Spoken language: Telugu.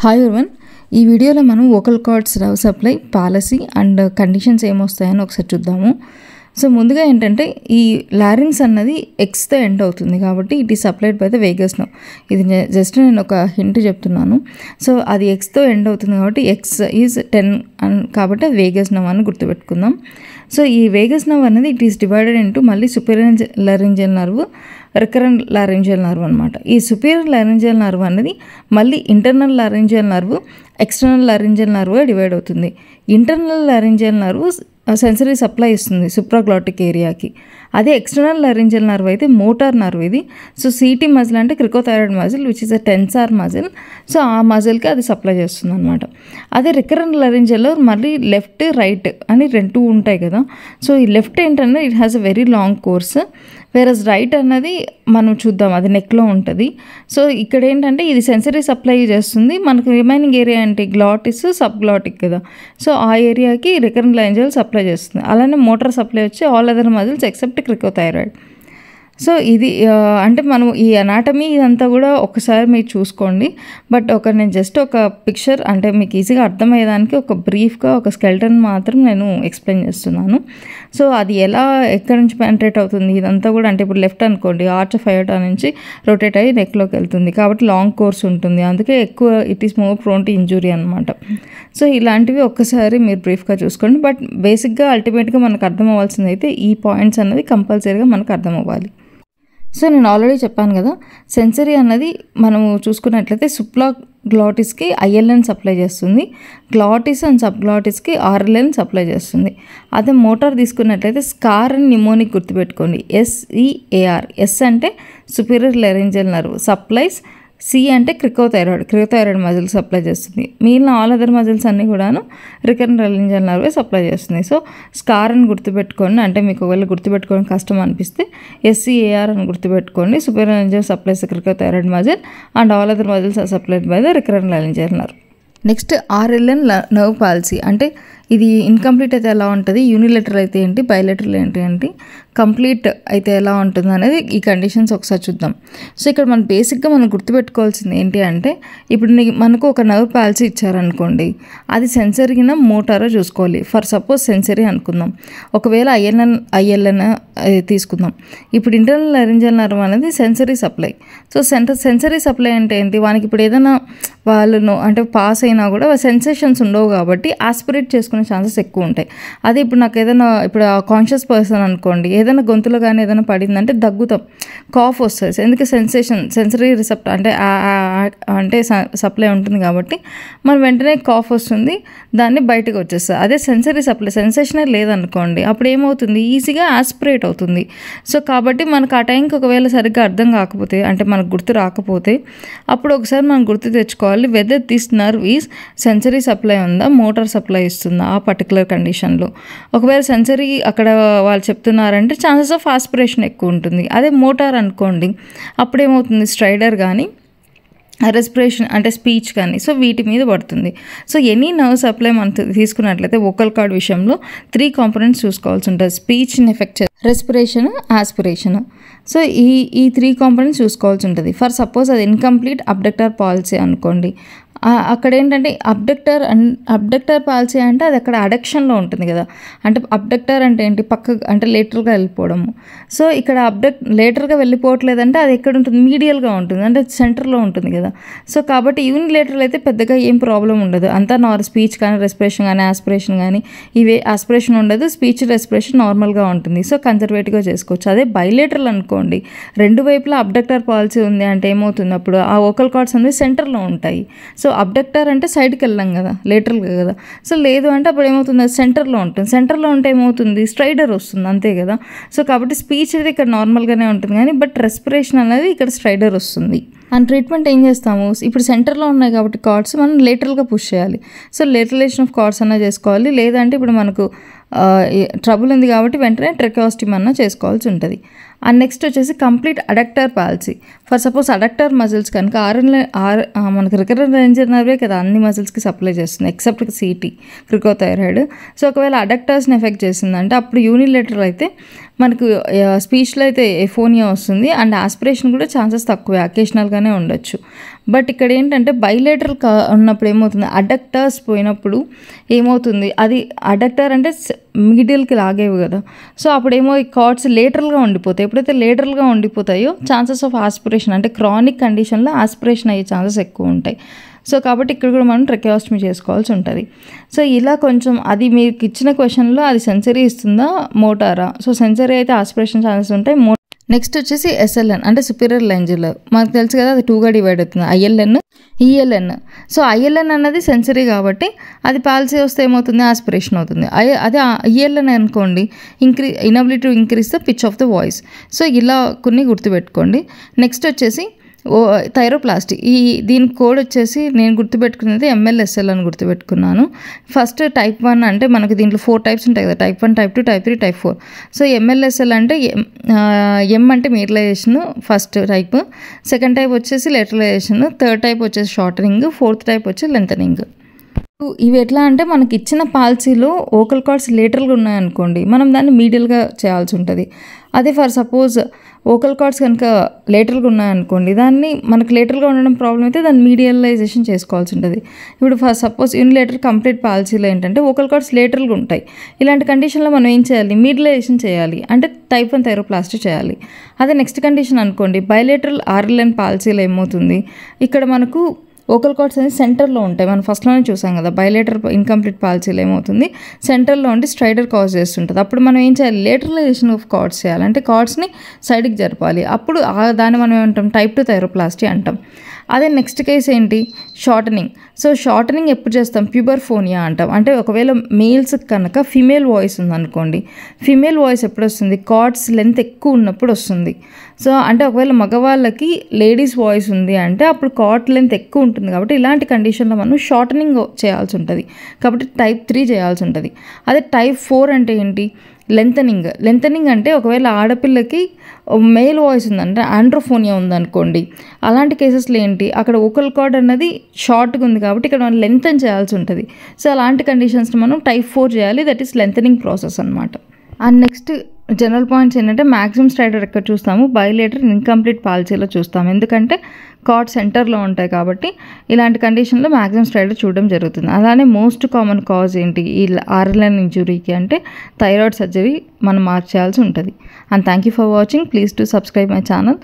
హాయ్ ఎవరీవన్, ఈ వీడియోలో మనం వోకల్ కార్డ్స్ రవ్ సప్లై పాలసీ అండ్ కండిషన్స్ ఏమొస్తాయని ఒకసారి చూద్దాము. సో ముందుగా ఏంటంటే ఈ లారింగ్స్ అన్నది ఎక్స్తో ఎండ్ అవుతుంది కాబట్టి it is supplied by the Vegas nerve. ఇది జస్ట్ నేను ఒక హింట్ చెప్తున్నాను. సో అది ఎక్స్తో ఎండ్ అవుతుంది కాబట్టి ఎక్స్ ఈజ్ 10 కాబట్టి అది వేగస్ నర్వ్ అని గుర్తుపెట్టుకుందాం. సో ఈ వేగస్ నర్వ్ అనేది ఇట్ ఈస్ డివైడెడ్ ఇంటూ మళ్ళీ superior laryngeal nerve, recurrent laryngeal nerve అనమాట. ఈ సుపీరియర్ లారింజియల్ నర్వ్ అనేది మళ్ళీ internal laryngeal nerve, external laryngeal నర్వ్గా డివైడ్ అవుతుంది. Internal laryngeal nerve sensory supply ఇస్తుంది సుప్రాగ్లాటిక్ ఏరియాకి. అదే ఎక్స్టర్నల్ లారింజియల్ నర్వ్ అయితే మోటార్ నర్వ్ ఇది. సో సిటీ మజిల్ అంటే cricothyroid muscle which is a tensor muscle. So ఆ మజిల్కి అది సప్లై చేస్తుంది అనమాట. అదే రికరెంట్ లారింజియల్లో మళ్ళీ లెఫ్ట్ రైట్ అని 2 ఉంటాయి కదా. సో ఈ లెఫ్ట్ ఏంటంటే it has a very long course, whereas right అన్నది మనం చూద్దాం అది నెక్లో ఉంటుంది. సో ఇక్కడ ఏంటంటే ఇది సెన్సరీ సప్లై చేస్తుంది. మనకు రిమైనింగ్ ఏరియా అంటే గ్లాటిస్ సబ్ గ్లాటిక్ కదా. సో ఆ ఏరియాకి రికరెంట్ లారింజియల్ సప్లై చేస్తుంది. అలానే మోటార్ సప్లై వచ్చి all other muscles except cricothyroid. So ఇది అంటే మనం ఈ అనాటమీ ఇదంతా కూడా ఒకసారి మీరు చూసుకోండి. బట్ నేను జస్ట్ ఒక పిక్చర్ అంటే మీకు ఈజీగా అర్థమయ్యేదానికి ఒక బ్రీఫ్గా ఒక స్కెల్టన్ మాత్రం నేను ఎక్స్ప్లెయిన్ చేస్తున్నాను. సో అది ఎలా ఎక్కడి నుంచి పెంట్రేట్ అవుతుంది ఇదంతా కూడా, అంటే ఇప్పుడు లెఫ్ట్ అనుకోండి, ఆర్చ్ ఆఫ్ అయోటా నుంచి రొటేట్ అయ్యి నెక్లోకి వెళ్తుంది కాబట్టి లాంగ్ కోర్స్ ఉంటుంది. అందుకే ఎక్కువ it is more prone to injury అనమాట. సో ఇలాంటివి ఒక్కసారి మీరు బ్రీఫ్గా చూసుకోండి. బట్ బేసిక్గా అల్టిమేట్గా మనకు అర్థం అవ్వాల్సింది అయితే ఈ పాయింట్స్ అన్నది కంపల్సరీగా మనకు అర్థం అవ్వాలి. సో నేను ఆల్రెడీ చెప్పాను కదా, సెన్సరీ అన్నది మనము చూసుకున్నట్లయితే సుప్రాగ్లాటిస్కి ILN సప్లై చేస్తుంది, గ్లాటిస్ అండ్ సబ్ గ్లాటిస్కి RLN సప్లై చేస్తుంది. అదే మోటార్ తీసుకున్నట్లయితే స్కార్ అండ్ న్యూమోనిక్ గుర్తుపెట్టుకోండి. SEAR, S అంటే superior laryngeal nerve supplies, C అంటే క్రికోథైరాయిడ్ మజిల్ సప్లై చేస్తుంది. మిగిలిన ఆల్ అదర్ మజిల్స్ అన్నీ కూడాను రికరెంట్ లారింజియల్ నర్వే సప్లై చేస్తుంది. సో స్కార్ అని గుర్తుపెట్టుకోండి, అంటే మీకు ఒకవేళ గుర్తుపెట్టుకోవడం కష్టం అనిపిస్తే SEAR అని గుర్తుపెట్టుకోండి. Superior laryngeal supplies cricothyroid muscle and all other muscles are supplied by the recurrent laryngeal nerve. Next RLN nerve palsy. అంటే ఇది ఇన్కంప్లీట్ అయితే ఎలా ఉంటుంది, యూనిలేటరల్ అయితే ఏంటి, బైలేటరల్ ఏంటి, కంప్లీట్ అయితే ఎలా ఉంటుంది అనేది ఈ కండిషన్స్ ఒకసారి చూద్దాం. సో ఇక్కడ మనం బేసిక్గా మనం గుర్తుపెట్టుకోవాల్సింది ఏంటి అంటే, ఇప్పుడు మనకు ఒక నర్వ్ పాలసీ ఇచ్చారనుకోండి, అది సెన్సరీనా మోటారో చూసుకోవాలి. ఫర్ సపోజ్ సెన్సరీ అనుకుందాం, ఒకవేళ ILN తీసుకుందాం. ఇప్పుడు ఇంటర్నల్ లారింజియల్ నర్వ్ అనేది sensory supply. So sensory supply అంటే ఏంటి, వానికి ఇప్పుడు ఏదైనా వాళ్ళు అంటే పాస్ అయినా కూడా సెన్సేషన్స్ ఉండవు కాబట్టి ఆస్పిరేట్ చేసుకునే ఛాన్సెస్ ఎక్కువ ఉంటాయి. అదే ఇప్పుడు నాకు ఏదైనా ఇప్పుడు కాన్షియస్ పర్సన్ అనుకోండి, ఏదైనా గొంతులో కానీ ఏదైనా పడిందంటే దగ్గుతాం, కాఫ్ వస్తుంది. ఎందుకు సెన్సరీ రిసెప్ట్ అంటే సప్లై ఉంటుంది కాబట్టి మనం వెంటనే కాఫ్ వస్తుంది, దాన్ని బయటకు వచ్చేస్తుంది. అదే సెన్సరీ సప్లై సెన్సేషనే లేదనుకోండి, అప్పుడు ఏమవుతుంది, ఈజీగా ఆస్పిరేట్ అవుతుంది. సో కాబట్టి మనకు ఆ టైంకి ఒకవేళ సరిగ్గా అర్థం కాకపోతే, అంటే మనకు గుర్తు రాకపోతే, అప్పుడు ఒకసారి మనం గుర్తు తెచ్చుకోవాలి whether this nerve is sensory supply ఉందా, మోటార్ సప్లై ఇస్తుందా ఆ పర్టికులర్ కండిషన్లో. ఒకవేళ సెన్సరీ అక్కడ వాళ్ళు చెప్తున్నారంటే ఛాన్సెస్ ఆఫ్ ఆస్పిరేషన్ ఎక్కువ ఉంటుంది. అదే మోటార్ అనుకోండి, అప్పుడేమవుతుంది, స్ట్రైడర్ కానీ రెస్పిరేషన్ అంటే స్పీచ్ కానీ, సో వీటి మీద పడుతుంది. సో ఎనీ నర్వ్ సప్లై మనం తీసుకున్నట్లయితే వోకల్ కార్డ్ విషయంలో 3 కాంపోనెంట్స్ చూసుకోవాల్సి ఉంటుంది. స్పీచ్ని ఎఫెక్ట్ రెస్పిరేషన్, ఆస్పిరేషన్. సో ఈ 3 కాంపోనెంట్స్ చూసుకోవాల్సి ఉంటుంది. ఫర్ సపోజ్ అది ఇన్కంప్లీట్ అబ్డక్టర్ పాలసీ అనుకోండి, అక్కడ ఏంటంటే అబ్డక్టర్ పాలసీ అంటే అది అక్కడ అడక్షన్లో ఉంటుంది కదా. అంటే అబ్డక్టర్ అంటే ఏంటి, అంటే లేటర్గా వెళ్ళిపోవడము. సో ఇక్కడ లేటర్గా వెళ్ళిపోవట్లేదంటే అది ఎక్కడ ఉంటుంది, మీడియల్గా ఉంటుంది, అంటే సెంటర్లో ఉంటుంది కదా. సో కాబట్టి యూనిలేటరల్ అయితే పెద్దగా ఏం ప్రాబ్లం ఉండదు, అంతా స్పీచ్ కానీ రెస్పిరేషన్ కానీ ఆస్పిరేషన్ కానీ ఇవే ఆస్పిరేషన్ ఉండదు, స్పీచ్ రెస్పిరేషన్ నార్మల్గా ఉంటుంది. సో కన్జర్వేటివ్గా చేసుకోవచ్చు. అదే బైలేటరల్ అనుకోండి, 2 వైపులా అబ్డక్టర్ పాలసీ ఉంది అంటే ఏమవుతుంది, అప్పుడు ఆ వోకల్ కార్డ్స్ అనేవి సెంటర్లో ఉంటాయి. సో అబ్డక్టర్ అంటే సైడ్కి వెళ్ళాం కదా, లేటరల్గా కదా. సో లేదు అంటే అప్పుడు ఏమవుతుంది, సెంటర్లో ఉంటుంది. సెంటర్లో ఉంటే ఏమవుతుంది, స్ట్రైడర్ వస్తుంది, అంతే కదా. సో కాబట్టి స్పీచ్ అయితే ఇక్కడ నార్మల్గానే ఉంటుంది కానీ బట్ రెస్పిరేషన్ అనేది ఇక్కడ స్ట్రైడర్ వస్తుంది. అండ్ ట్రీట్మెంట్ ఏం చేస్తాము, ఇప్పుడు సెంటర్లో ఉన్నాయి కాబట్టి కార్డ్స్ మనం లేటరల్గా పుష్ చేయాలి. సో లేటరలైజేషన్ ఆఫ్ కార్డ్స్ అన్నా చేసుకోవాలి, లేదంటే ఇప్పుడు మనకు ట్రబుల్ ఉంది కాబట్టి వెంటనే ట్రెకాస్టమీ అన్నా చేసుకోవాల్సి ఉంటుంది. అండ్ నెక్స్ట్ వచ్చేసి complete adductor policy. For suppose adductor muscles కనుక మనకు రికరెంట్ రేంజర్ నర్వే కదా అన్ని మజిల్స్కి సప్లై చేస్తుంది ఎక్సెప్ట్ సిటీ క్రికోథైరాయిడ్. సో ఒకవేళ అడక్టర్స్ని ఎఫెక్ట్ చేసిందంటే అప్పుడు యూనిలేటరల్ అయితే మనకు స్పీచ్లో అయితే ఎఫోనియా వస్తుంది అండ్ ఆస్పిరేషన్ కూడా ఛాన్సెస్ తక్కువే, అకేషనల్గానే ఉండొచ్చు. బట్ ఇక్కడ ఏంటంటే బైలేటరల్ ఉన్నప్పుడు ఏమవుతుంది, అడక్టర్స్ పోయినప్పుడు ఏమవుతుంది, అది అడక్టర్ అంటే మిడిల్కి లాగేవి కదా, సో అప్పుడేమో ఈ కార్డ్స్ లేటరల్గా ఉండిపోతాయి. ఎప్పుడైతే లేటరల్గా ఉండిపోతాయో ఛాన్సెస్ ఆఫ్ ఆస్పిరేషన్ అంటే క్రానిక్ కండిషన్లో ఆస్పిరేషన్ అయ్యే ఛాన్సెస్ ఎక్కువ ఉంటాయి. సో కాబట్టి ఇక్కడ కూడా మనం ట్రెకియోస్టమీ చేసుకోవాల్సి ఉంటుంది. సో ఇలా కొంచెం అది మీకు ఇచ్చిన క్వశ్చన్లో అది సెన్సరీ ఇస్తుందా మోటారా, సో సెన్సరీ అయితే ఆస్పిరేషన్ ఛాన్సెస్ ఉంటాయి. నెక్స్ట్ వచ్చేసి SLN అంటే సుపీరియర్ లాంగ్యులర్, మనకు తెలుసు కదా అది 2గా డివైడ్ అవుతుంది, ILN ELN. సో ILN అన్నది సెన్సరీ కాబట్టి అది పాలసీ వస్తే ఏమవుతుంది, ఆస్పిరేషన్ అవుతుంది. అదే ELN అనుకోండి inability to increase the pitch of the voice. So ఇలా కొన్ని గుర్తుపెట్టుకోండి. నెక్స్ట్ వచ్చేసి థైరోప్లాస్టీ, దీని కోడ్ వచ్చేసి నేను గుర్తుపెట్టుకున్నది MLSL అని గుర్తుపెట్టుకున్నాను. ఫస్ట్ టైప్ 1 అంటే మనకి దీంట్లో 4 టైప్స్ ఉంటాయి కదా, type 1, type 2, type 3, type 4. So MLSL అంటే M అంటే మీటలైజేషన్ ఫస్ట్ టైప్, సెకండ్ టైప్ వచ్చేసి లేటరలైజేషన్, థర్డ్ టైప్ వచ్చేసి షార్టనింగ్, ఫోర్త్ టైప్ వచ్చి లెంథనింగ్. ఇవి ఎట్లా అంటే మనకి ఇచ్చిన పాలసీలో ఓకల్ కార్డ్స్ లేటరల్గా ఉన్నాయనుకోండి మనం దాన్ని మీడియల్గా చేయాల్సి ఉంటుంది. అదే ఫర్ సపోజ్ ఓకల్ కార్డ్స్ కనుక లేటరల్గా ఉన్నాయనుకోండి దాన్ని మనకు లేటరల్గా ఉండడం ప్రాబ్లం అయితే దాన్ని మీడియలైజేషన్ చేసుకోవాల్సి ఉంటుంది. ఇప్పుడు ఫర్ సపోజ్ యూనిలేటర్ కంప్లీట్ పాలసీలో ఏంటంటే ఓకల్ కార్డ్స్ లేటరల్గా ఉంటాయి. ఇలాంటి కండిషన్లో మనం ఏం చేయాలి, మీడియలైజేషన్ చేయాలి, అంటే టైప్ 1 థైరోప్లాస్టీ చేయాలి. అదే నెక్స్ట్ కండిషన్ అనుకోండి బైలేటరల్ RLN పాలసీలో ఏమవుతుంది, ఇక్కడ మనకు ఓకల్ కార్డ్స్ అనేది సెంటర్లో ఉంటాయి. మనం ఫస్ట్లోనే చూసాం కదా, బైలేటర్ ఇన్కంప్లీట్ పాలసీలో ఏమవుతుంది సెంటర్లో ఉండి స్ట్రైడర్ కాజ్ చేస్తుంటుంది. అప్పుడు మనం ఏం చేయాలి, లేటరలైజేషన్ ఆఫ్ కార్డ్స్ చేయాలి, అంటే కార్డ్స్ని సైడ్కి జరపాలి. అప్పుడు దాన్ని మనం ఏమంటాం, టైప్ 2 థైరోప్లాస్టీ అంటాం. అదే నెక్స్ట్ కేసు ఏంటి, షార్టనింగ్. సో షార్టనింగ్ ఎప్పుడు చేస్తాం, ప్యూబర్ఫోనియా అంటాం. అంటే ఒకవేళ మేల్స్ కనుక ఫిమేల్ వాయిస్ ఉందనుకోండి, ఫిమేల్ వాయిస్ ఎప్పుడు వస్తుంది, కార్డ్స్ లెంత్ ఎక్కువ ఉన్నప్పుడు వస్తుంది. సో అంటే ఒకవేళ మగవాళ్ళకి లేడీస్ వాయిస్ ఉంది అంటే అప్పుడు కార్డ్ లెంత్ ఎక్కువ ఉంటుంది కాబట్టి ఇలాంటి కండిషన్లో మనం షార్టనింగ్ చేయాల్సి ఉంటుంది. కాబట్టి టైప్ 3 చేయాల్సి ఉంటుంది. అదే టైప్ 4 అంటే ఏంటి, లెంథనింగ్ అంటే ఒకవేళ ఆడపిల్లకి మేల్ వాయిస్ ఉందంటే ఆండ్రోఫోనియా ఉందనుకోండి, అలాంటి కేసెస్లో ఏంటి అక్కడ ఓకల్ కార్డ్ అన్నది షార్ట్గా ఉంది కాబట్టి ఇక్కడ మనం లెంథన్ చేయాల్సి ఉంటుంది. సో అలాంటి కండిషన్స్ని మనం టైప్ 4 చేయాలి, దట్ ఈస్ లెంథనింగ్ ప్రాసెస్ అనమాట. అండ్ నెక్స్ట్ జనరల్ పాయింట్స్ ఏంటంటే మ్యాక్సిమం స్ట్రైడర్ ఎక్కడ చూస్తాము, బైలేటర్ ఇన్కంప్లీట్ పాలసీలో చూస్తాము, ఎందుకంటే కార్డ్ సెంటర్లో ఉంటాయి కాబట్టి ఇలాంటి కండిషన్లో మ్యాక్సిమం స్ట్రైడర్ చూడడం జరుగుతుంది. అలానే మోస్ట్ కామన్ కాజ్ ఏంటి ఈ RLN ఇంజురీకి అంటే థైరాయిడ్ సర్జరీ మనం మార్చేయాల్సి ఉంటుంది. And thank you for watching, please to subscribe my channel.